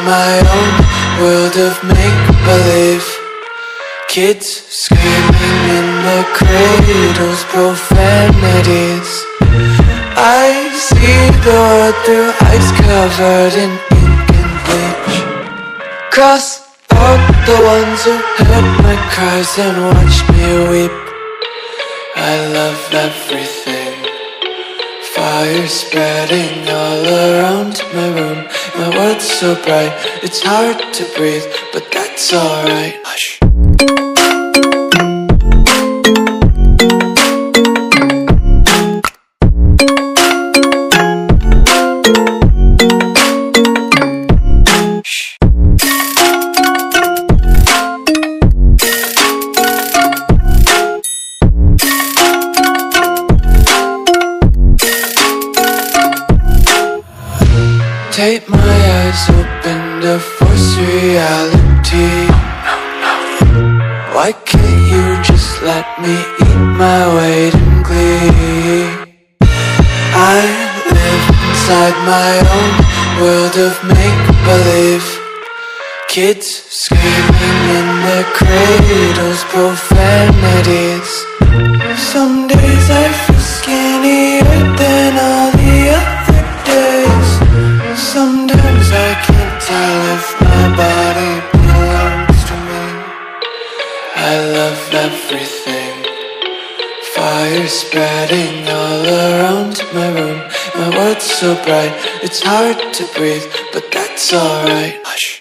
my own world of make-believe. Kids screaming in the cradles, profanities. I see the world through ice covered in ink and bleach. Cross out the ones who heard my cries and watched me weep. I love everything. Fire spreading all around my room. My world's so bright, it's hard to breathe, but that's alright. Hush. Tape my eyes open to force reality. Why can't you just let me eat my weight in glee? I live inside my own world of make-believe. Kids screaming in their cradles, profanities. Some days I feel skinnier than all the other days. Sometimes I can't tell if my body belongs to me. I love everything. Fire spreading all around my room. My world's so bright, it's hard to breathe, but that's alright. Hush.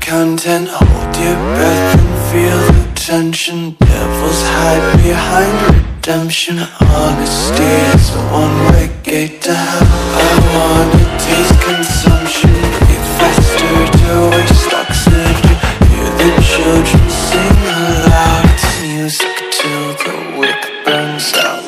Content, hold your breath and feel the tension. Devils hide behind redemption. Honesty is a one-way gate to hell. I wanna taste consumption, breathe faster to waste oxygen. Hear the children sing aloud. It's music till the wick burns out.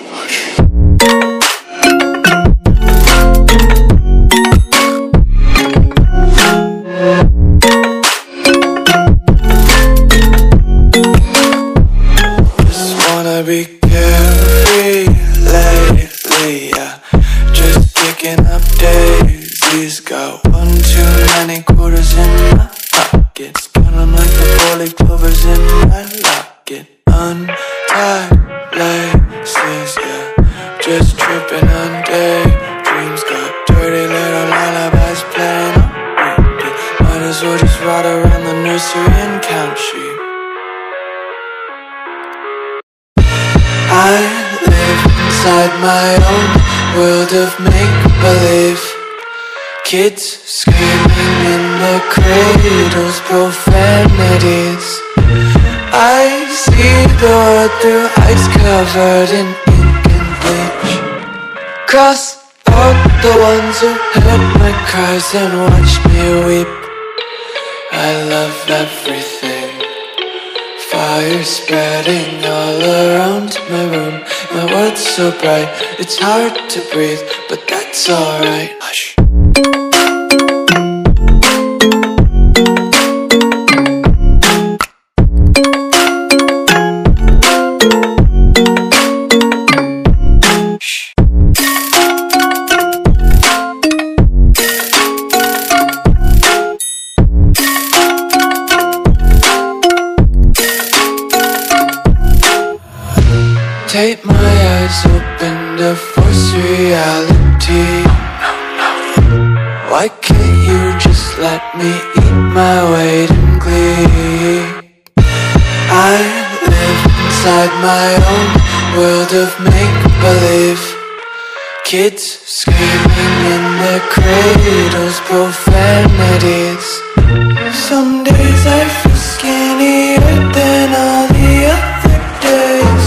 Be carefree lately, yeah. Just picking up daisies. Got one too many quarters in my pockets. Count 'em like the 4-leaf clovers in my locket. Untied laces, yeah. Just tripping on daydreams. Got dirty little lullabies playing on repeat. Might as well just ride around the nursery and count sheep. I live inside my own world of make-believe. Kids screaming in their cradles, profanities. I see the world through ice covered in ink and bleach. Cross out the ones who heard my cries and watched me weep. I love everything. Fire spreading all around my room. My world's so bright, it's hard to breathe, but that's alright. Hush. Tape my eyes open to force reality. Why can't you just let me eat my weight in glee? I live inside my own world of make-believe. Kids screaming in their cradles, profanities. Some days I feel skinnier than all the other days.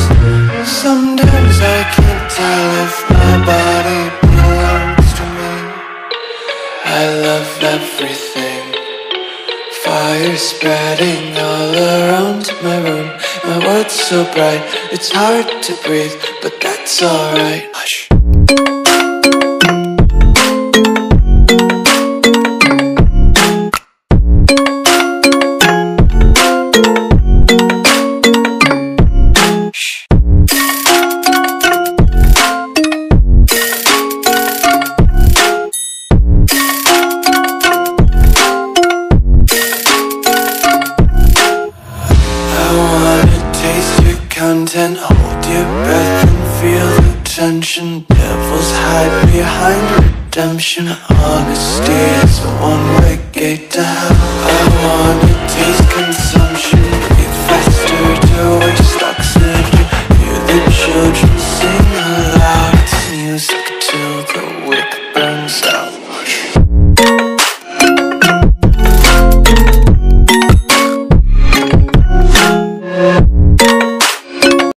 Sometimes I can't tell if my body belongs to me. I love everything. Fire spreading all around my room. my words so bright. It's hard to breathe, but that's alright. Hush. Content, hold your breath and feel the tension. Devils hide behind redemption. Honesty is a one-way gate to hell. I wanna taste consumption.